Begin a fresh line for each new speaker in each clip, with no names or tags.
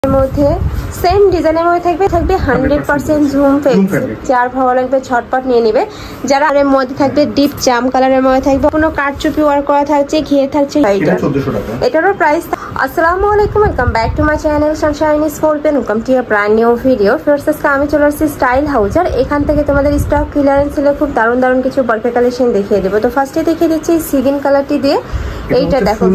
মধ্যে সেম ডিজাইনের মধ্যে থাকবে 100% ঝুম ফেব্রিক। যার ভালো লাগবে ঝটপট নিয়ে নেবে। যারা এর মধ্যে থাকবে ডিপ জাম কালারের মধ্যে থাকবে, কোনো কারচুপি ওয়ার্ক করা থাকছে, ঘিয়ে থাকছে।
এটা 1400 টাকা।
এটারও প্রাইস। আসসালামু আলাইকুম, welcome back to my channel Sunshine scorpion. Welcome to a brand new video. First আজকে আমি চলে আসছি স্টাইল হাউস, আর এখান থেকে তোমাদের স্টক ক্লিয়ারেন্স ছিল খুব দারুণ দারুণ কিছু বরকা কালেকশন দেখিয়ে দেবো। তো ফার্স্টে দেখিয়ে দিচ্ছি সিগিন কালারটি দিয়ে। এইটা দেখো,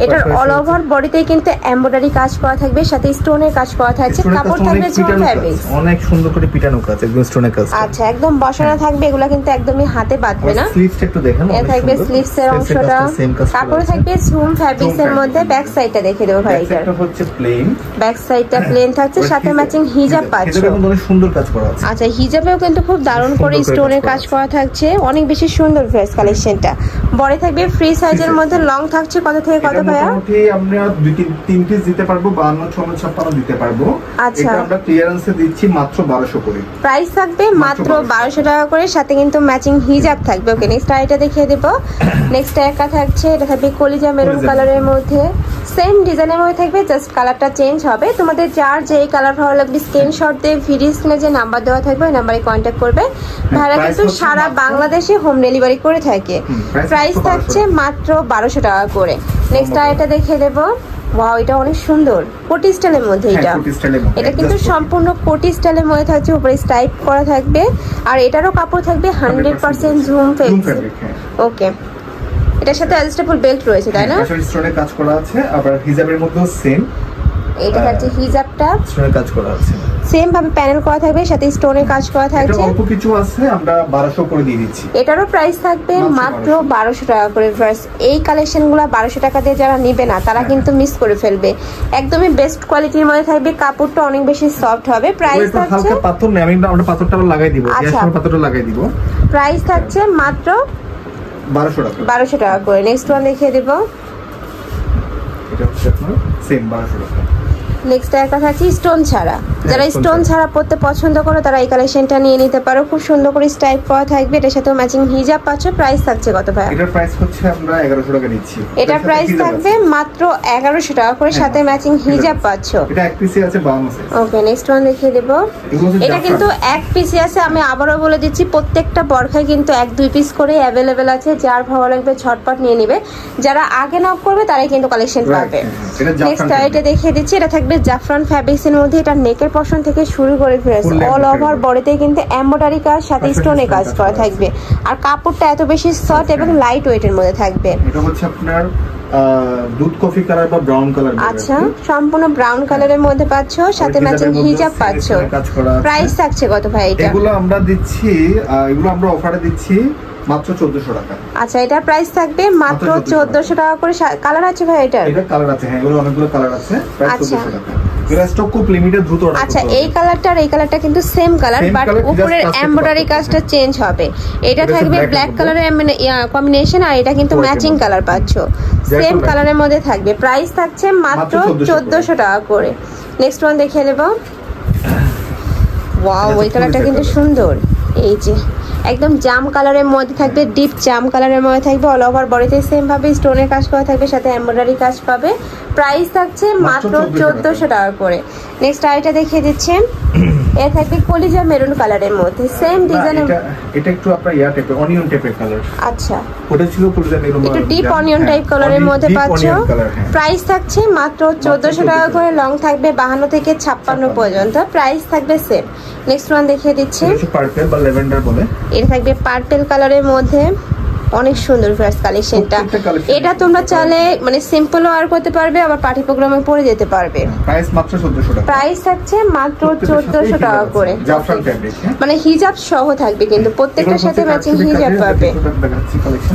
এটার অল ওভার বডিতে কিন্তু এমব্রয়ডারি কাজ করা থাকবে, সাথে স্টোনের কাজ করা থাকছে। কাপড় থাকবে ঝুম ফেব্রিক,
অনেক সুন্দর করে পিটানো কাজ, একদম স্টোনের কাজ।
আচ্ছা, একদম বসানো থাকবে, এগুলা কিন্তু একদমই হাতে বাঁধবে না।
স্লিভসটা একটু দেখেন,
এটা থাকবে স্লিভস এর অংশটা, কাপড় থাকবে ঝুম ফেব্রিক্স এর মধ্যে। ব্যাক সাইডটা দেখে দেবো ভাই,
এটা হচ্ছে প্লেন,
ব্যাক সাইডটা প্লেন থাকছে, সাথে ম্যাচিং হিজাব পাচ্ছ।
এটা কিন্তু অনেক সুন্দর কাজ করা আছে।
আচ্ছা, হিজাবেও কিন্তু খুব দারুণ করে স্টোনের কাজ করা থাকছে, অনেক বেশি সুন্দর ড্রেস কালেকশনটা। বড় থাকবে ফ্রি সাইজের মধ্যে, লং থাকছে কত থেকে কত ভাইয়া?
মোটামুটি আমরা 2-3 পিস দিতে পারবো, 52, 56, 56 দিতে পারবো।
আচ্ছা,
এটা আমরা ক্লিয়ারেন্সে দিচ্ছি মাত্র 1200 করে।
প্রাইস থাকবে মাত্র 1200 টাকা করে, সাথে কিন্তু ম্যাচিং হিজাব থাকবে। ওকে, নেক্সট আইটা দেখিয়ে দেব। নেক্সট একটা থাকছে, এটা থাকবে কলিজা মেরুন কালারের মধ্যে, সেম ডিজাইনের মধ্যে থাকবে, জাস্ট কালারটা চেঞ্জ হবে। তোমাদের যার যেই কালার ভালো লাগবে স্ক্রিনশট দিয়ে ভিডিও স্ক্রিনে যে নাম্বার দেওয়া থাকবে ওই নাম্বারে কন্ট্যাক্ট করবে। ভাইরা কিন্তু সারা বাংলাদেশে হোম ডেলিভারি করে থাকে। প্রাইস থাকছে মাত্র 1200 টাকা করে। নেক্সট আইটা দেখিয়ে দেব। ওয়াও, এটা অনেক সুন্দর কোটি স্টাইলের মধ্যে। এটা কিন্তু সম্পূর্ণ কোটি স্টাইলের মধ্যে থাকছে, উপরে স্টাইপ করা থাকবে, আর এটারও কাপড় থাকবে 100% ঝুম ফেব্রিক। ওকে, এটার সাথে অ্যাডজাস্টেবল বেল্ট রয়েছে, তাই না?
স্টোনের কাজ করা আছে, আবার হিজাবের মধ্যেও সেম।
এটা হচ্ছে হিজাবটা,
স্টোনের কাজ করা আছে,
সেম ভাবে প্যানেল করা থাকবে, সাথে স্টোনের কাজ করা থাকছে।
এটা অল্প কিছু আছে, আমরা 1200 করে দিয়ে দিচ্ছি।
এটারও প্রাইস থাকবে মাত্র 1200 টাকা করে। ফার্স্ট এই কালেকশনগুলো 1200 টাকা দিয়ে যারা নেবে না তারা কিন্তু মিস করে ফেলবে। একদমই বেস্ট কোয়ালিটির মধ্যে থাকবে, কাপড়টা অনেক বেশি সফট হবে। প্রাইস থাকছে
হালকা পাথর নেই, আমরা পাথরটা লাগাই দিব, গ্যাসের পাথরটা লাগাই দিব।
প্রাইস থাকছে মাত্র
1200 টাকা।
1200 টাকা করে। নেক্সট ওয়ান দেখিয়ে দেব।
এটা হচ্ছে আপনার সেম 1200 টাকা।
নেক্সট একটা থাকছে স্টোন ছাড়া। যারা স্টোন ছাড়া পড়তে পছন্দ করো তারা এই কালেকশনটা নিয়ে নিতে পারো, খুব সুন্দর করে স্টাইপ করা থাকবে। এটার সাথে ম্যাচিং হিজাব পাচ্ছ। প্রাইস থাকছে কত ভাই?
এটার প্রাইস হচ্ছে আমরা 1100 টাকা দিচ্ছি।
এটার প্রাইস থাকবে মাত্র 1100 টাকা করে, সাথে ম্যাচিং হিজাব পাচ্ছ।
এটা এক পিসে আছে 52 সাইজ।
ওকে, নেক্সট ওয়ান দেখিয়ে দেব। এটা কিন্তু এক পিসে আছে, আমি আবারও বলে দিচ্ছি প্রত্যেকটা বরখায় কিন্তু 1-2 পিস করে অ্যাভেলেবেল আছে। যার ভালো লাগবে ঝটপট নিয়ে নেবে, যারা আগে নক করবে তারাই কিন্তু কালেকশন পাবে। নেক্সট এটা দেখিয়ে দিচ্ছি, এটা থাকবে জাফরান ফ্যাব্রিক্সের মধ্যে। এটা নেকের পশন থেকে শুরু করে অল ওভার বডিতে কিন্তু এমব্রয়ডারি কাজ, সাথে স্টোনে কাজ করা থাকবে, আর কাপড়টা এত বেশি সফট এবং লাইট ওয়েটের মধ্যে থাকবে।
এটা হচ্ছে আপনার দুধ কফি কালার বা ব্রাউন কালার।
আচ্ছা, সম্পূর্ণ ব্রাউন কালারের মধ্যে পাচ্ছ, সাথে ম্যাচিং হিজাব পাচ্ছ। প্রাইস থাকছে কত ভাই এটা?
এগুলো আমরা দিচ্ছি, এগুলো আমরা অফারে দিচ্ছি মাত্র 1400 টাকা।
আচ্ছা, এটা প্রাইস থাকবে মাত্র 1400 টাকা করে। কালার আছে ভাই এটার?
এটা কালার আছে, হ্যাঁ, এগুলো অনেকগুলো কালার আছে। প্রাইস 1400 টাকা। এর স্টক খুব লিমিটেড, দ্রুত অর্ডার করতে হবে।
আচ্ছা, এই কালারটা আর এই কালারটা কিন্তু সেম কালার, বাট উপরের এমব্রয়ডারি কাজটা চেঞ্জ হবে। এটা থাকবে ব্ল্যাক কালারের কম্বিনেশন, আর এটা কিন্তু ম্যাচিং কালার পাচ্ছ, সেম কালারের মধ্যে থাকবে। প্রাইস থাকছে মাত্র 1400 টাকা করে। নেক্সট ওয়ান দেখিয়ে নেব। ওয়াও, ওই কালারটা কিন্তু সুন্দর। এই যে একদম জাম কালারের মধ্যে থাকবে, ডিপ জাম কালারের মধ্যে থাকবে, অল ওভার বডিতে সেম ভাবে স্টোনের কাজ করা থাকবে, সাথে এমব্রয়ডারি কাজ পাবে। প্রাইস থাকছে মাত্র 1400 টাকা করে। নেক্সট আইটা দেখিয়ে দিচ্ছি, এটা থাকবে কলিজা মেরুন কালারের মধ্যে, সেম ডিজাইনের।
এটা একটু আপনার ইয়া টাইপের, অনিয়ন টাইপের কালার।
আচ্ছা,
ওটা ছিল কলিজা মেরুন,
একটু ডিপ অনিয়ন টাইপ কালারের মধ্যে পাচ্ছ। প্রাইস থাকছে মাত্র 1400 টাকা করে। লং থাকবে 52 থেকে 56 পর্যন্ত। প্রাইস থাকবে সেম। নেক্সট ওয়ান দেখিয়ে দিচ্ছি,
পার্পল বা ল্যাভেন্ডার বলে।
এটা থাকবে পার্পল কালারের মধ্যে, অনেক সুন্দর ফার্স্ট কালেকশনটা। এটা তোমরা চাইলে মানে সিম্পল ওয়্যার করতে পারবে, আবার পার্টি প্রোগ্রামে পরে যেতে পারবে।
প্রাইস মাত্র 1400 টাকা।
প্রাইস থাকছে মাত্র 1400 টাকা করে।
জাফরান ফ্যাব্রিক,
মানে হিজাব সহ থাকবে, কিন্তু প্রত্যেকটার সাথে ম্যাচিং হিজাব পাবে।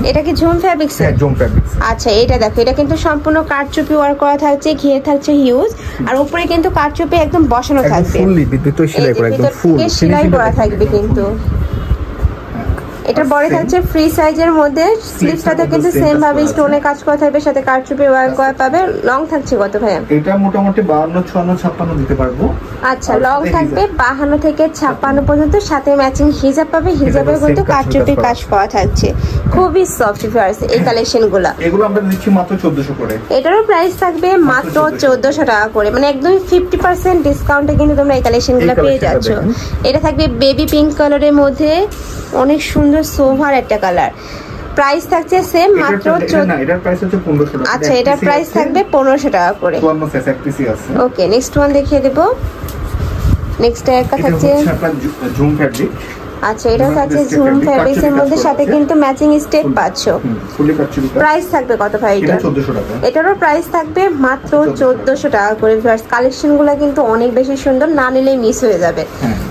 এটা কি ঝুম ফ্যাব্রিক্স?
হ্যাঁ, ঝুম ফ্যাব্রিক্স।
আচ্ছা, এটা দেখো, এটা কিন্তু সম্পূর্ণ কারচুপি ওয়ার্ক করা থাকছে, ঘিয়ে থাকছে হিউজ, আর উপরে কিন্তু কারচুপি একদম বসানো থাকবে,
ফুললি বিদ্যুৎ সেলাই করা, একদম ফুল
সেলাই করা থাকবে কিন্তু। এটার বডি থাকছে ফ্রি সাইজের মধ্যে, স্লিভসটাতে কিন্তু সেম ভাবে স্টোনে কাজ করা থাকবে, সাথে কারচুপি ওয়ার্ক করা পাবে। লং থাকছে কত ভাইয়া?
এটা মোটামুটি 52 56 56 দিতে পারবো।
আচ্ছা, লং থাকবে 52 থেকে 56 পর্যন্ত, সাথে ম্যাচিং হিজাব পাবে, হিজাবের কিন্তু কারচুপি কাজ করা থাকছে, খুবই সফট ভিউয়ার্স এই কালেকশনগুলো।
এগুলো আমরা দিচ্ছি মাত্র 1400 করে।
এটারও প্রাইস থাকবে মাত্র 1400 টাকা করে, মানে একদম 50% ডিসকাউন্টে কিন্তু তোমরা এই কালেকশনগুলো পেয়ে যাচ্ছ। এটা থাকবে বেবি পিঙ্ক কালারের মধ্যে, অনেক সুন্দর সোভার একটা কালার। প্রাইস থাকছে সেম মাত্র
এটার প্রাইস হচ্ছে 1500 টাকা।
আচ্ছা, এটার প্রাইস থাকবে 1500 টাকা করে।
54 সাইজ এক পিসি আছে।
ওকে, নেক্সট ওয়ান দেখিয়ে দেব। নেক্সট একটা থাকছে
জুম ফ্যাব্রিক।
আচ্ছা, এটা থাকছে জুম ফ্যাব্রিক্সের মধ্যে, সাথে কিন্তু ম্যাচিং স্টেপ পাচ্ছ। প্রাইস থাকবে কত ভাই এটা?
1400 টাকা।
এটারও প্রাইস থাকবে মাত্র 1400 টাকা করে। কালেকশনগুলো কিন্তু অনেক বেশি সুন্দর, না নিলে মিস হয়ে যাবে।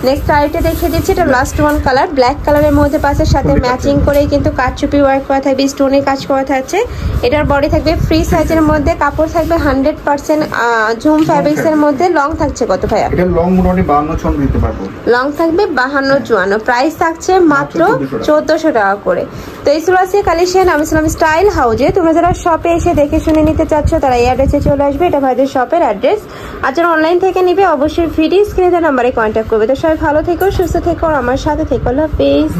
নেক্সট আইটা দেখিয়ে দিচ্ছি, এটা লাস্ট ওয়ান কালার, ব্ল্যাক কালারের মধ্যে পাশে সাথে ম্যাচিং করে কিন্তু কারচুপি ওয়ার্ক করা থাকবে, স্টোনে কাজ করা থাকছে। এটার বডি থাকবে ফ্রি সাইজের মধ্যে, কাপড় থাকবে 100% জুম ফ্যাব্রিক্সের মধ্যে। লং থাকছে কত ভাইয়া?
এটা লং মোটামুটি 52 54 দিতে পারবো।
লং থাকবে 52 54, প্রাইস থাকছে মাত্র 1400 টাকা করে। তো এই ছিল আজকে কালেকশন আমি ছিলাম স্টাইল হাউজে। তোমরা যারা শপে এসে দেখে শুনে নিতে চাচ্ছ তারা এই অ্যাড্রেসে চলে আসবে, এটা ভাইদের শপের অ্যাড্রেস। আর যারা অনলাইন থেকে নিবে অবশ্যই ভিডিও স্ক্রিনে দেওয়া নাম্বারে কন্ট্যাক্ট করবে। তো সবাই ভালো থেকো, সুস্থ থেকো, আমার সাথে থেকো, আল্লাহ হাফেজ।